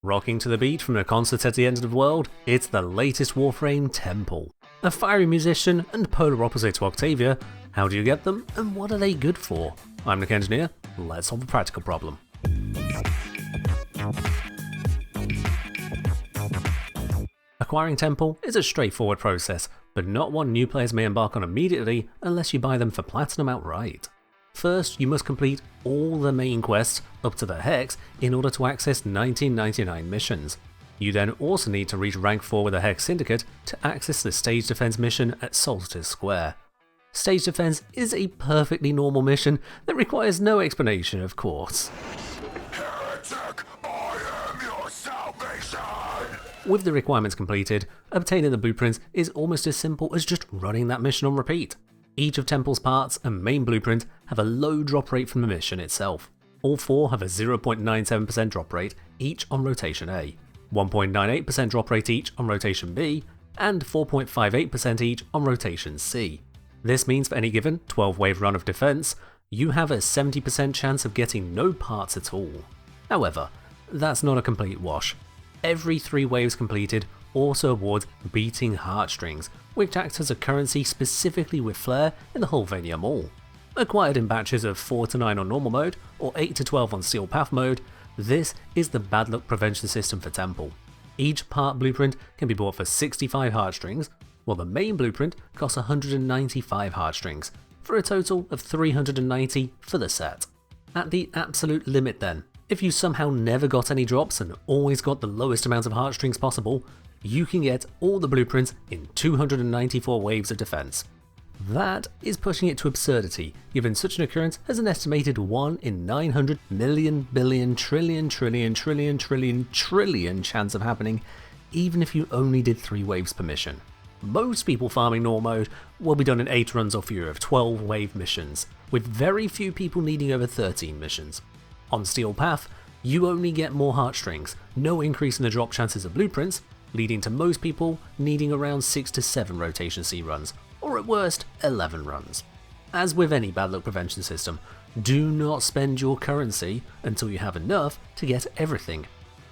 Rocking to the beat from a concert at the end of the world, it's the latest Warframe, Temple. A fiery musician and polar opposite to Octavia, how do you get them and what are they good for? I'm Nick Engineer, let's solve a practical problem. Acquiring Temple is a straightforward process, but not one new players may embark on immediately unless you buy them for Platinum outright. First, you must complete all the main quests up to the Hex in order to access 1999 missions. You then also need to reach rank 4 with the Hex Syndicate to access the Stage Defense mission at Solstice Square. Stage Defense is a perfectly normal mission that requires no explanation, of course. Heretic, I am your salvation! With the requirements completed, obtaining the blueprints is almost as simple as just running that mission on repeat. Each of Temple's parts and main blueprint have a low drop rate from the mission itself. All four have a 0.97% drop rate each on rotation A, 1.98% drop rate each on rotation B, and 4.58% each on rotation C. This means for any given 12-wave run of defense, you have a 70% chance of getting no parts at all. However, that's not a complete wash. Every 3 waves completed also awards Beating Heartstrings, which acts as a currency specifically with flair in the Hulvania Mall. Acquired in batches of 4 to 9 on normal mode, or 8 to 12 on Steel Path mode, this is the bad luck prevention system for Temple. Each part blueprint can be bought for 65 heartstrings, while the main blueprint costs 195 heartstrings, for a total of 390 for the set. At the absolute limit then, if you somehow never got any drops and always got the lowest amount of heartstrings possible, you can get all the blueprints in 294 waves of defense. That is pushing it to absurdity, given such an occurrence has an estimated 1 in 900 million billion trillion chance of happening, even if you only did 3 waves per mission. Most people farming normal mode will be done in 8 runs or fewer of 12 wave missions, with very few people needing over 13 missions. On Steel Path, you only get more heartstrings, no increase in the drop chances of blueprints, leading to most people needing around 6 to 7 rotation C runs, or at worst 11 runs. As with any bad luck prevention system, do not spend your currency until you have enough to get everything.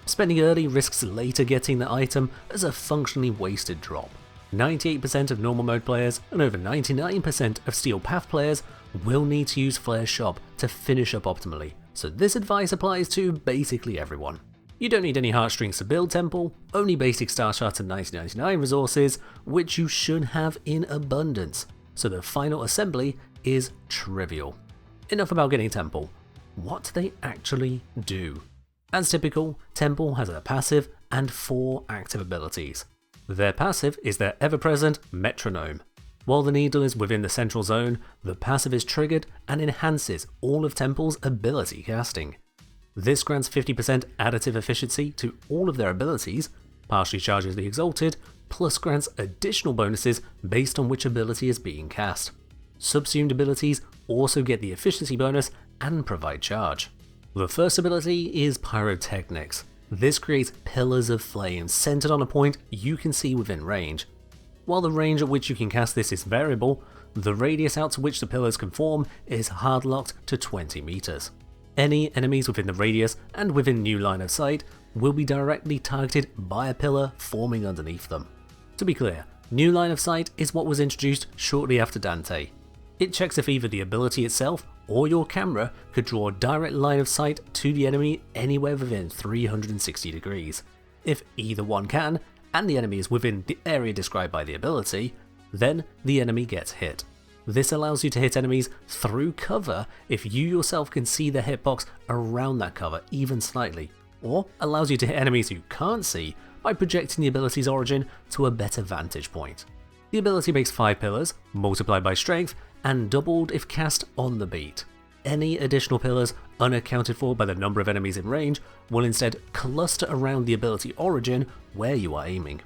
Spending early risks later getting the item as a functionally wasted drop. 98% of normal mode players and over 99% of Steel Path players will need to use Flare's shop to finish up optimally, so this advice applies to basically everyone. You don't need any heartstrings to build Temple, only basic Star Shards and 1999 resources, which you should have in abundance, so the final assembly is trivial. Enough about getting Temple. What do they actually do? As typical, Temple has a passive and 4 active abilities. Their passive is their ever-present Metronome. While the needle is within the central zone, the passive is triggered and enhances all of Temple's ability casting. This grants 50% additive efficiency to all of their abilities, partially charges the Exalted, plus grants additional bonuses based on which ability is being cast. Subsumed abilities also get the efficiency bonus and provide charge. The first ability is Pyrotechnics. This creates pillars of flame centered on a point you can see within range. While the range at which you can cast this is variable, the radius out to which the pillars can form is hard locked to 20 meters. Any enemies within the radius and within new line of sight will be directly targeted by a pillar forming underneath them. To be clear, new line of sight is what was introduced shortly after Dante. It checks if either the ability itself or your camera could draw a direct line of sight to the enemy anywhere within 360 degrees. If either one can, and the enemy is within the area described by the ability, then the enemy gets hit. This allows you to hit enemies through cover if you yourself can see the hitbox around that cover even slightly, or allows you to hit enemies you can't see by projecting the ability's origin to a better vantage point. The ability makes 5 pillars, multiplied by strength, and doubled if cast on the beat. Any additional pillars unaccounted for by the number of enemies in range will instead cluster around the ability origin where you are aiming.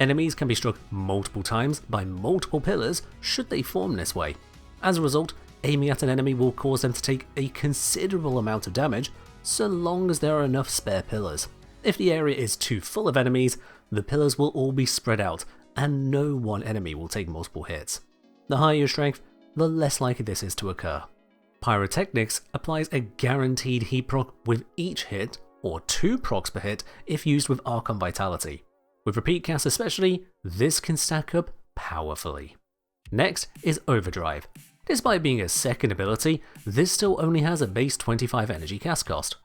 Enemies can be struck multiple times by multiple pillars should they form this way. As a result, aiming at an enemy will cause them to take a considerable amount of damage so long as there are enough spare pillars. If the area is too full of enemies, the pillars will all be spread out and no one enemy will take multiple hits. The higher your strength, the less likely this is to occur. Pyrotechnics applies a guaranteed heat proc with each hit or 2 procs per hit if used with Archon Vitality. With repeat casts especially, this can stack up powerfully. Next is Overdrive. Despite being a second ability, this still only has a base 25 energy cast cost.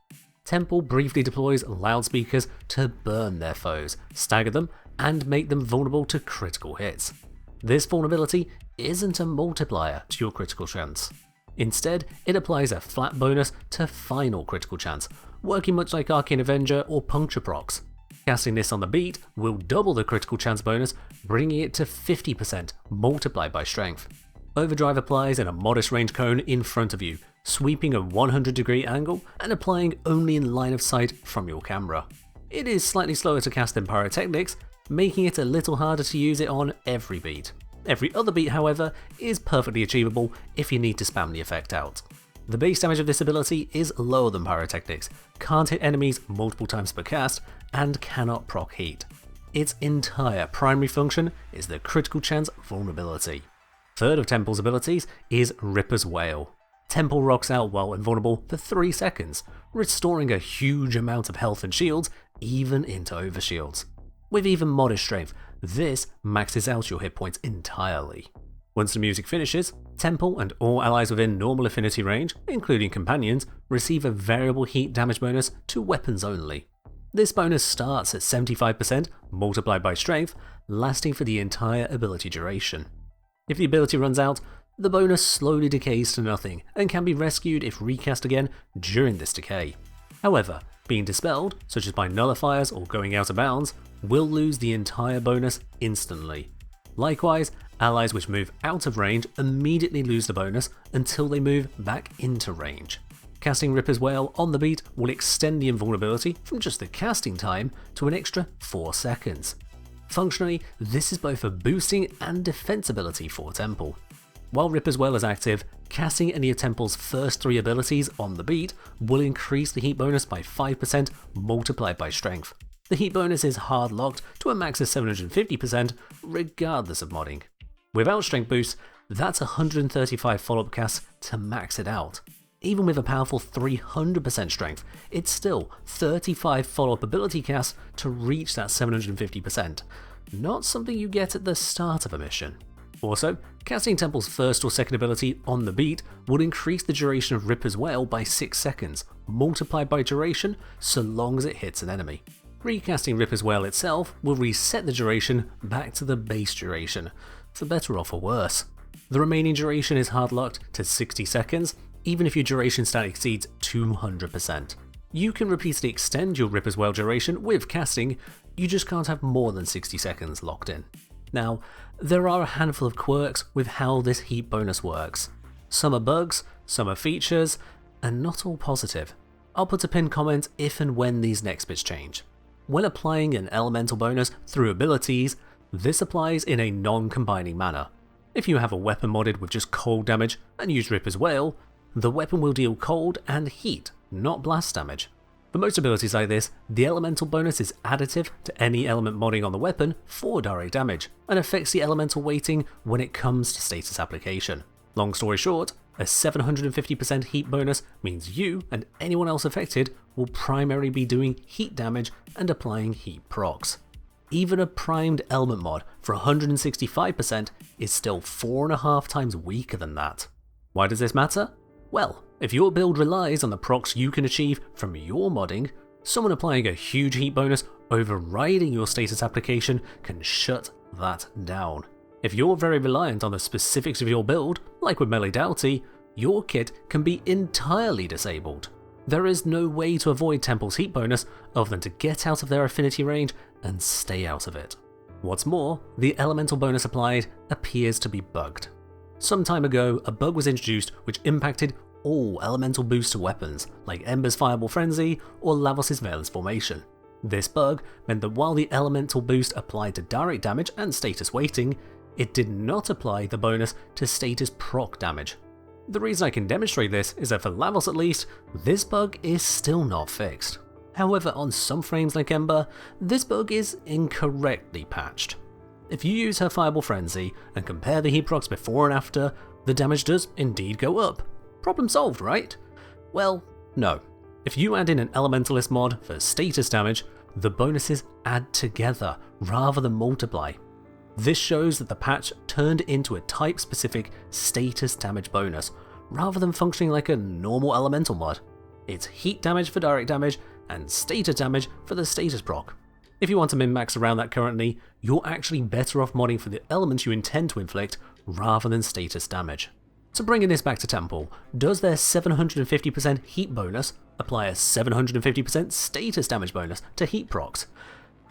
Temple briefly deploys loudspeakers to burn their foes, stagger them, and make them vulnerable to critical hits. This vulnerability isn't a multiplier to your critical chance. Instead, it applies a flat bonus to final critical chance, working much like Arcane Avenger or Puncture procs. Casting this on the beat will double the critical chance bonus, bringing it to 50% multiplied by strength. Overdrive applies in a modest range cone in front of you, sweeping a 100-degree angle and applying only in line of sight from your camera. It is slightly slower to cast than Pyrotechnics, making it a little harder to use it on every beat. Every other beat, however, is perfectly achievable if you need to spam the effect out. The base damage of this ability is lower than Pyrotechnics, can't hit enemies multiple times per cast, and cannot proc heat. Its entire primary function is the critical chance vulnerability. Third of Temple's abilities is Ripper's Wail. Temple rocks out while invulnerable for 3 seconds, restoring a huge amount of health and shields, even into overshields. With even modest strength, this maxes out your hit points entirely. Once the music finishes, Temple and all allies within normal affinity range, including companions, receive a variable heat damage bonus to weapons only. This bonus starts at 75% multiplied by strength, lasting for the entire ability duration. If the ability runs out, the bonus slowly decays to nothing and can be rescued if recast again during this decay. However, being dispelled, such as by nullifiers or going out of bounds, will lose the entire bonus instantly. Likewise, allies which move out of range immediately lose the bonus until they move back into range. Casting Ripper's Wail on the beat will extend the invulnerability from just the casting time to an extra 4 seconds. Functionally, this is both a boosting and defense ability for Temple. While Ripper's Wail is active, casting any of Temple's first 3 abilities on the beat will increase the heat bonus by 5% multiplied by strength. The heat bonus is hard locked to a max of 750% regardless of modding. Without strength boost, that's 135 follow-up casts to max it out. Even with a powerful 300% strength, it's still 35 follow-up ability casts to reach that 750%, not something you get at the start of a mission. Also, casting Temple's first or second ability on the beat would increase the duration of Ripper's Wail by 6 seconds, multiplied by duration so long as it hits an enemy. Recasting Ripper's Wail itself will reset the duration back to the base duration, for better or for worse. The remaining duration is hard-locked to 60 seconds, even if your duration stat exceeds 200%. You can repeatedly extend your Ripper's Wail duration with casting, you just can't have more than 60 seconds locked in. Now, there are a handful of quirks with how this heat bonus works. Some are bugs, some are features, and not all positive. I'll put a pinned comment if and when these next bits change. When applying an elemental bonus through abilities, this applies in a non-combining manner. If you have a weapon modded with just cold damage and use Ripper's Wail, the weapon will deal cold and heat, not blast damage. For most abilities like this, the elemental bonus is additive to any element modding on the weapon for direct damage, and affects the elemental weighting when it comes to status application. Long story short, a 750% heat bonus means you and anyone else affected will primarily be doing heat damage and applying heat procs. Even a primed element mod for 165% is still 4.5 times weaker than that. Why does this matter? Well, if your build relies on the procs you can achieve from your modding, someone applying a huge heat bonus overriding your status application can shut that down. If you're very reliant on the specifics of your build, like with Melee Doughty, your kit can be entirely disabled. There is no way to avoid Temple's heat bonus other than to get out of their affinity range and stay out of it. What's more, the elemental bonus applied appears to be bugged. Some time ago, a bug was introduced which impacted all elemental booster weapons, like Ember's Fireball Frenzy or Lavos' Valence Formation. This bug meant that while the elemental boost applied to direct damage and status weighting, it did not apply the bonus to status proc damage. The reason I can demonstrate this is that for Lavos at least, this bug is still not fixed. However, on some frames like Ember, this bug is incorrectly patched. If you use her Fireball Frenzy and compare the heat procs before and after, the damage does indeed go up. Problem solved, right? Well, no. If you add in an Elementalist mod for status damage, the bonuses add together rather than multiply. This shows that the patch turned into a type-specific status damage bonus, rather than functioning like a normal elemental mod. It's heat damage for direct damage, and status damage for the status proc. If you want to min-max around that currently, you're actually better off modding for the elements you intend to inflict, rather than status damage. So bringing this back to Temple, does their 750% heat bonus apply a 750% status damage bonus to heat procs?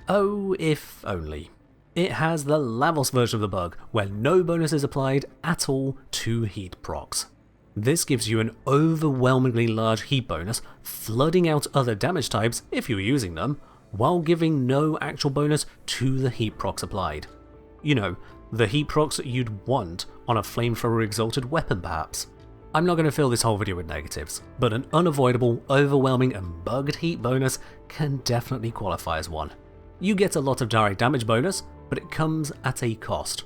Oh, if only. It has the Lavos version of the bug, where no bonus is applied at all to heat procs. This gives you an overwhelmingly large heat bonus, flooding out other damage types if you're using them, while giving no actual bonus to the heat procs applied. You know, the heat procs you'd want on a flamethrower exalted weapon perhaps. I'm not going to fill this whole video with negatives, but an unavoidable, overwhelming and bugged heat bonus can definitely qualify as one. You get a lot of direct damage bonus, but it comes at a cost.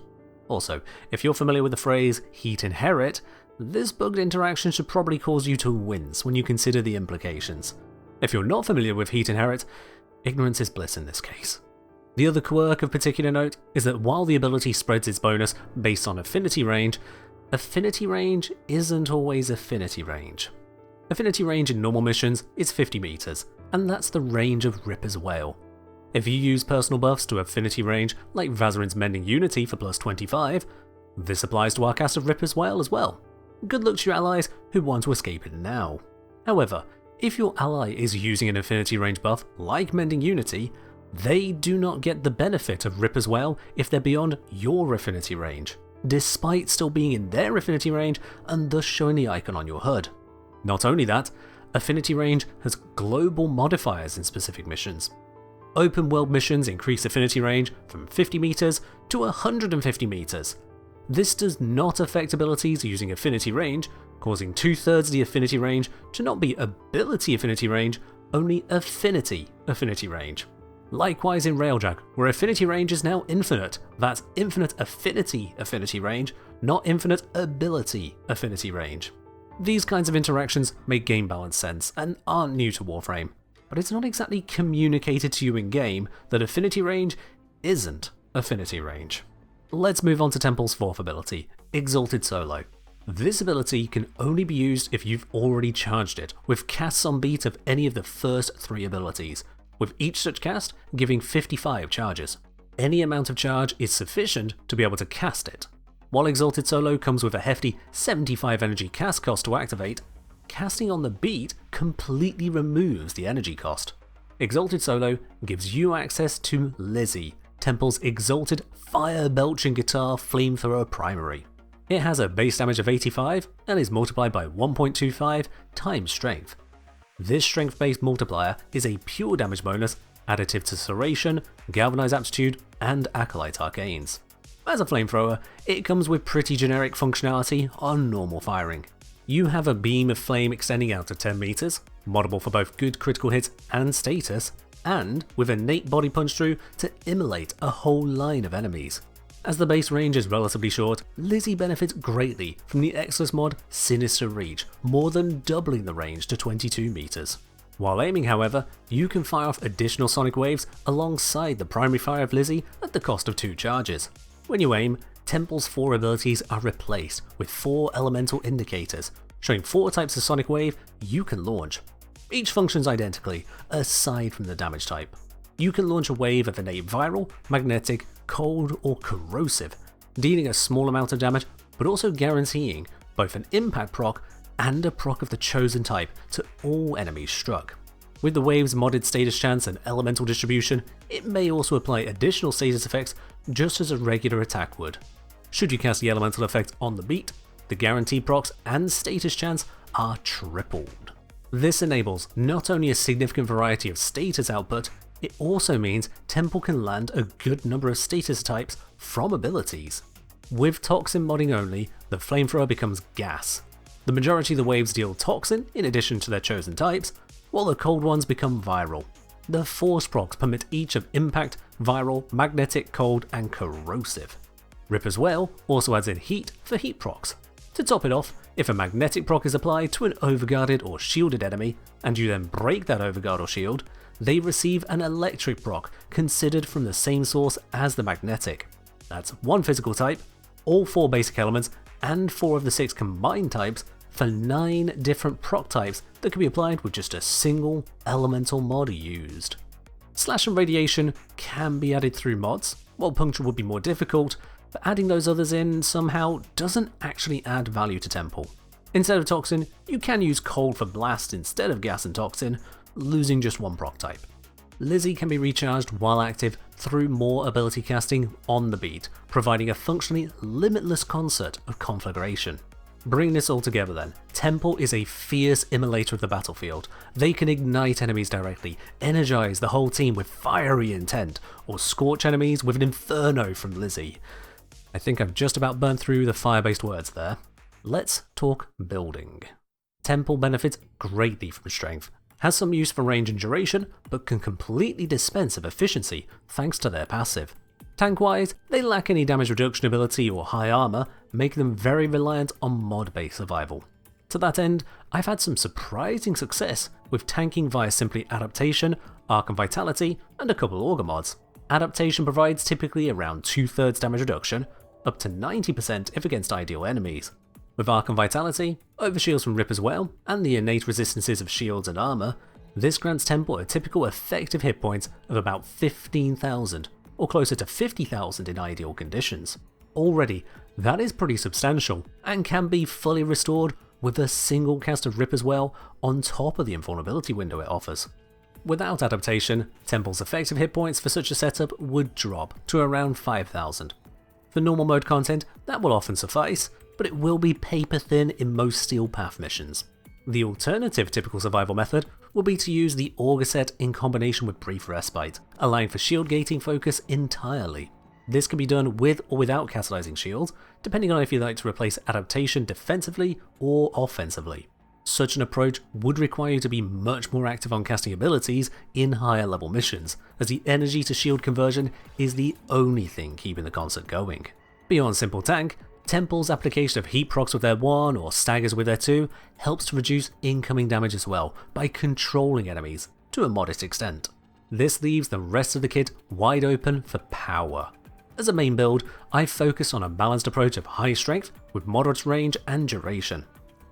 Also, if you're familiar with the phrase heat inherit, this bugged interaction should probably cause you to wince when you consider the implications. If you're not familiar with heat inherit, ignorance is bliss in this case. The other quirk of particular note is that while the ability spreads its bonus based on affinity range isn't always affinity range. Affinity range in normal missions is 50 meters, and that's the range of Ripper's Wail. If you use personal buffs to affinity range, like Vazarin's Mending Unity for plus 25, this applies to our cast of Ripper's Wail as well. Good luck to your allies who want to escape it now. However, if your ally is using an affinity range buff like Mending Unity, they do not get the benefit of Ripper's Wail if they're beyond your affinity range, despite still being in their affinity range and thus showing the icon on your HUD. Not only that, affinity range has global modifiers in specific missions. Open world missions increase affinity range from 50 meters to 150 meters. This does not affect abilities using affinity range, causing 2/3 of the affinity range to not be ability affinity range, only affinity range. Likewise in Railjack, where affinity range is now infinite, that's infinite affinity range, not infinite ability affinity range. These kinds of interactions make game balance sense and aren't new to Warframe, but it's not exactly communicated to you in game that affinity range isn't affinity range. Let's move on to Temple's fourth ability, Exalted Solo. This ability can only be used if you've already charged it, with casts on beat of any of the first 3 abilities, with each such cast giving 55 charges. Any amount of charge is sufficient to be able to cast it. While Exalted Solo comes with a hefty 75 energy cast cost to activate, casting on the beat completely removes the energy cost. Exalted Solo gives you access to Lizzie, Temple's exalted fire-belching guitar flamethrower primary. It has a base damage of 85 and is multiplied by 1.25 times strength. This strength-based multiplier is a pure damage bonus additive to Serration, Galvanize Aptitude, and Acolyte Arcanes. As a flamethrower, it comes with pretty generic functionality on normal firing. You have a beam of flame extending out to 10 meters, moddable for both good critical hits and status, and with innate body punch through to immolate a whole line of enemies. As the base range is relatively short, Lizzie benefits greatly from the Exodus mod Sinister Reach, more than doubling the range to 22 meters. While aiming, however, you can fire off additional sonic waves alongside the primary fire of Lizzie at the cost of 2 charges. When you aim, Temple's 4 abilities are replaced with 4 elemental indicators, showing 4 types of sonic wave you can launch. Each functions identically, aside from the damage type. You can launch a wave of innate viral, magnetic, cold, or corrosive, dealing a small amount of damage, but also guaranteeing both an impact proc and a proc of the chosen type to all enemies struck. With the wave's modded status chance and elemental distribution, it may also apply additional status effects just as a regular attack would. Should you cast the elemental effect on the beat, the guaranteed procs and status chance are tripled. This enables not only a significant variety of status output, it also means Temple can land a good number of status types from abilities. With Toxin modding only, the flamethrower becomes gas. The majority of the waves deal Toxin in addition to their chosen types, while the cold ones become viral. The force procs permit each of impact, viral, magnetic, cold, and corrosive. Ripper's Wail also adds in heat for heat procs. To top it off, If a magnetic proc is applied to an overguarded or shielded enemy, and you then break that overguard or shield, they receive an electric proc considered from the same source as the magnetic. That's one physical type, all 4 basic elements, and 4 of the 6 combined types for 9 different proc types that can be applied with just a single elemental mod used. Slash and radiation can be added through mods, while puncture would be more difficult, but adding those others in somehow doesn't actually add value to Temple. Instead of toxin, you can use cold for blast instead of gas and toxin, losing just 1 proc type. Lizzie can be recharged while active through more ability casting on the beat, providing a functionally limitless concert of conflagration. Bring this all together then, Temple is a fierce immolator of the battlefield. They can ignite enemies directly, energize the whole team with fiery intent, or scorch enemies with an inferno from Lizzie. I think I've just about burned through the fire-based words there. Let's talk building. Temple benefits greatly from strength, has some use for range and duration, but can completely dispense of efficiency thanks to their passive. Tank-wise, they lack any damage reduction ability or high armor, making them very reliant on mod-based survival. To that end, I've had some surprising success with tanking via simply Adaptation, Arc and Vitality, and a couple Augur mods. Adaptation provides typically around 2/3 damage reduction, up to 90% if against ideal enemies. With Arc and Vitality, overshields from Ripper's Wail, and the innate resistances of shields and armor, this grants Temple a typical effective hit points of about 15,000, or closer to 50,000 in ideal conditions. Already, that is pretty substantial, and can be fully restored with a single cast of Ripper's Wail on top of the invulnerability window it offers. Without Adaptation, Temple's effective hit points for such a setup would drop to around 5,000. For normal mode content, that will often suffice, but it will be paper thin in most Steel Path missions. The alternative typical survival method will be to use the Augur set in combination with Brief Respite, allowing for shield gating focus entirely. This can be done with or without catalyzing shields, depending on if you'd like to replace Adaptation defensively or offensively. Such an approach would require you to be much more active on casting abilities in higher level missions, as the energy to shield conversion is the only thing keeping the concert going. Beyond simple tank, Temple's application of heat procs with their 1 or staggers with their 2 helps to reduce incoming damage as well by controlling enemies to a modest extent. This leaves the rest of the kit wide open for power. As a main build, I've focused on a balanced approach of high strength with moderate range and duration.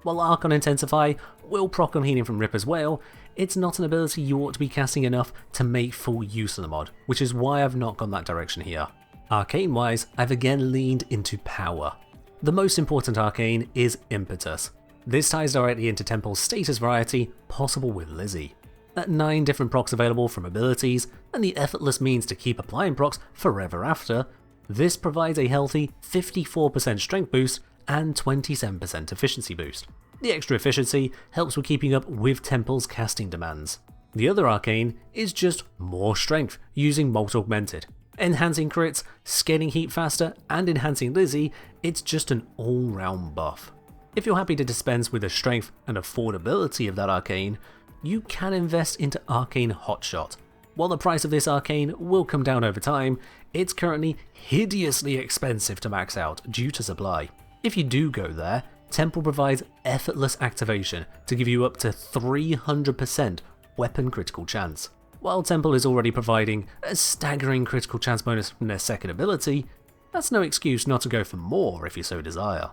While Arc on Intensify will proc on healing from Ripper's Wail, it's not an ability you ought to be casting enough to make full use of the mod, which is why I've not gone that direction here. Arcane wise, I've again leaned into power. The most important arcane is Impetus. This ties directly into Temple's status variety possible with Lizzie. At 9 different procs available from abilities, and the effortless means to keep applying procs forever after, this provides a healthy 54% strength boost and 27% efficiency boost. The extra efficiency helps with keeping up with Temple's casting demands. The other arcane is just more strength using Molt Augmented. Enhancing crits, scaling heat faster, and enhancing Lizzie, it's just an all-round buff. If you're happy to dispense with the strength and affordability of that arcane, you can invest into Arcane Hotshot. While the price of this arcane will come down over time, it's currently hideously expensive to max out due to supply. If you do go there, Temple provides effortless activation to give you up to 300% weapon critical chance. While Temple is already providing a staggering critical chance bonus from their second ability, that's no excuse not to go for more if you so desire.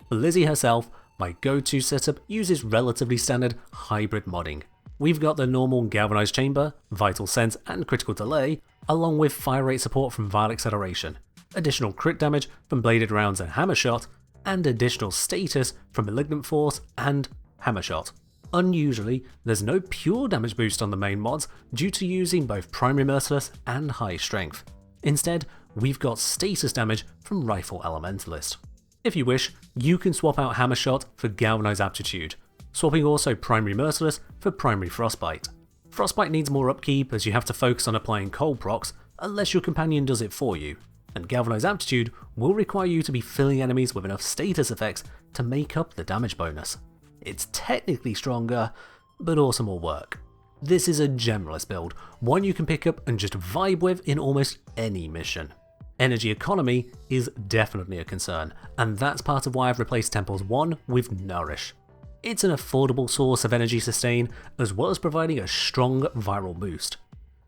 For Lizzie herself, my go-to setup uses relatively standard hybrid modding. We've got the normal Galvanized Chamber, Vital Sense and Critical Delay, along with fire rate support from Vile Acceleration, additional crit damage from Bladed Rounds and Hammer Shot, and additional status from Malignant Force and Hammer Shot. Unusually, there's no pure damage boost on the main mods due to using both Primary Merciless and High Strength. Instead, we've got status damage from Rifle Elementalist. If you wish, you can swap out Hammer Shot for Galvanized Aptitude, swapping also Primary Merciless for Primary Frostbite. Frostbite needs more upkeep as you have to focus on applying cold procs unless your companion does it for you, and Galvanized Aptitude will require you to be filling enemies with enough status effects to make up the damage bonus. It's technically stronger, but also more work. This is a generalist build, one you can pick up and just vibe with in almost any mission. Energy economy is definitely a concern, and that's part of why I've replaced Temples 1 with Nourish. It's an affordable source of energy sustain, as well as providing a strong viral boost.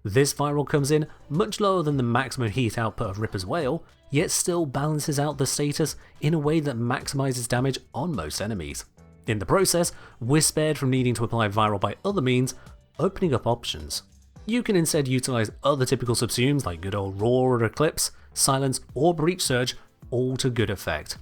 This viral comes in much lower than the maximum heat output of Ripper's Wail, yet still balances out the status in a way that maximizes damage on most enemies. In the process, we're spared from needing to apply viral by other means, opening up options. You can instead utilize other typical subsumes like good old Roar or Eclipse, Silence or Breach Surge, all to good effect.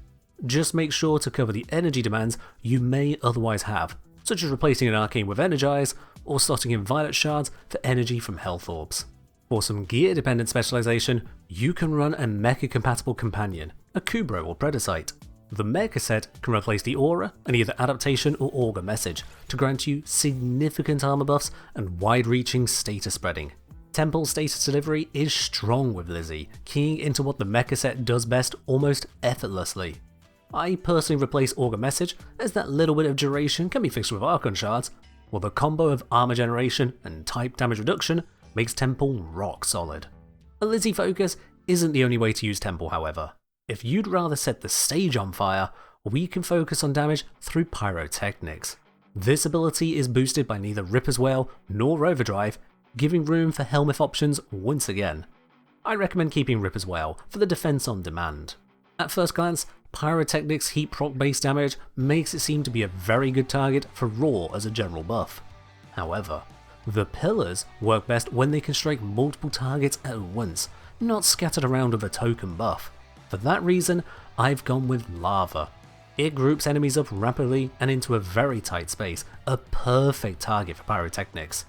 Just make sure to cover the energy demands you may otherwise have, such as replacing an Arcane with Energize, or slotting in Violet Shards for energy from Health Orbs. For some gear-dependent specialization, you can run a mecha-compatible companion, a Kubrow or Predacite. The Mecha set can replace the Aura and either Adaptation or Augur Message to grant you significant armor buffs and wide-reaching status spreading. Temple status delivery is strong with Lizzie, keying into what the Mecha set does best almost effortlessly. I personally replace Augur Message, as that little bit of duration can be fixed with Archon Shards, while the combo of armor generation and type damage reduction makes Temple rock solid. A Lizzie focus isn't the only way to use Temple, however. If you'd rather set the stage on fire, we can focus on damage through Pyrotechnics. This ability is boosted by neither Ripper's Wail nor Overdrive, giving room for Helmeth options once again. I recommend keeping Ripper's Wail for the defense on demand. At first glance, Pyrotechnics heat proc based damage makes it seem to be a very good target for Roar as a general buff. However, the pillars work best when they can strike multiple targets at once, not scattered around with a token buff. For that reason, I've gone with Lava. It groups enemies up rapidly and into a very tight space, a perfect target for Pyrotechnics.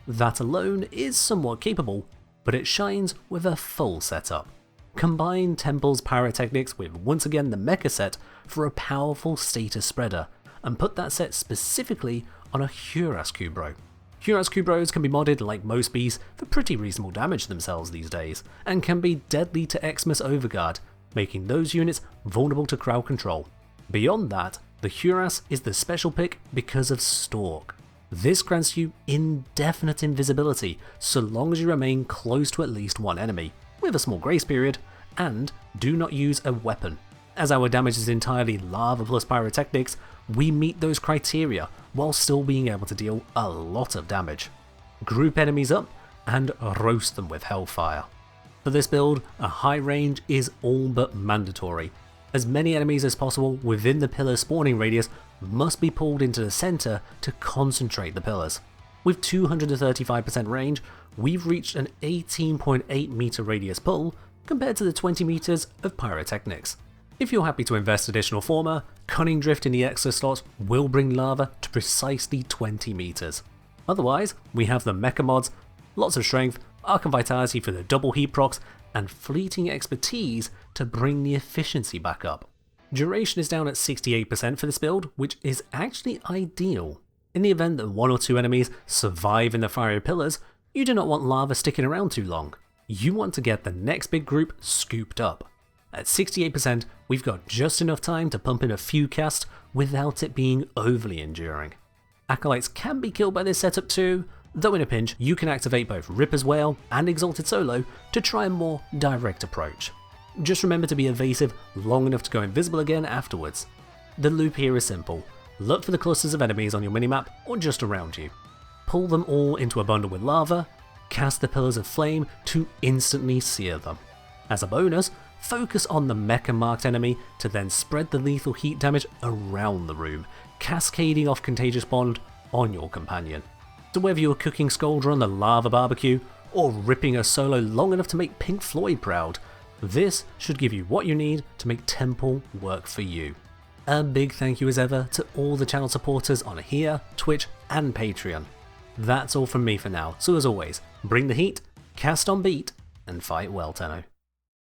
That alone is somewhat capable, but it shines with a full setup. Combine Temple's Pyrotechnics with once again the Mecha set for a powerful status spreader, and put that set specifically on a Huras Kubrow. Huras Kubrows can be modded like most beasts for pretty reasonable damage themselves these days, and can be deadly to Xmas Overguard, making those units vulnerable to crowd control. Beyond that, the Huras is the special pick because of Stalk. This grants you indefinite invisibility so long as you remain close to at least one enemy, with a small grace period, and do not use a weapon. As our damage is entirely Lava plus Pyrotechnics, we meet those criteria while still being able to deal a lot of damage. Group enemies up and roast them with Hellfire. For this build, a high range is all but mandatory. As many enemies as possible within the pillar spawning radius must be pulled into the center to concentrate the pillars. With 235% range, we've reached an 18.8 meter radius pull compared to the 20 meters of Pyrotechnics. If you're happy to invest additional Forma, Cunning Drift in the extra slots will bring Lava to precisely 20 meters. Otherwise, we have the Mecha mods, lots of strength, Archon Vitality for the double heat procs, and fleeting expertise to bring the efficiency back up. Duration is down at 68% for this build, which is actually ideal. In the event that one or two enemies survive in the fiery pillars, you do not want Lava sticking around too long. You want to get the next big group scooped up. At 68%, we've got just enough time to pump in a few casts without it being overly enduring. Acolytes can be killed by this setup too, though in a pinch you can activate both Ripper's Wail and Exalted Solo to try a more direct approach. Just remember to be evasive long enough to go invisible again afterwards. The loop here is simple. Look for the clusters of enemies on your minimap or just around you. Pull them all into a bundle with Lava, cast the Pillars of Flame to instantly sear them. As a bonus, focus on the Mecha marked enemy to then spread the lethal heat damage around the room, cascading off Contagious Bond on your companion. So whether you're cooking Skuldra on the Lava Barbecue, or ripping a solo long enough to make Pink Floyd proud, this should give you what you need to make Temple work for you. A big thank you as ever to all the channel supporters on here, Twitch and Patreon. That's all from me for now, so as always, bring the heat, cast on beat, and fight well, Tenno.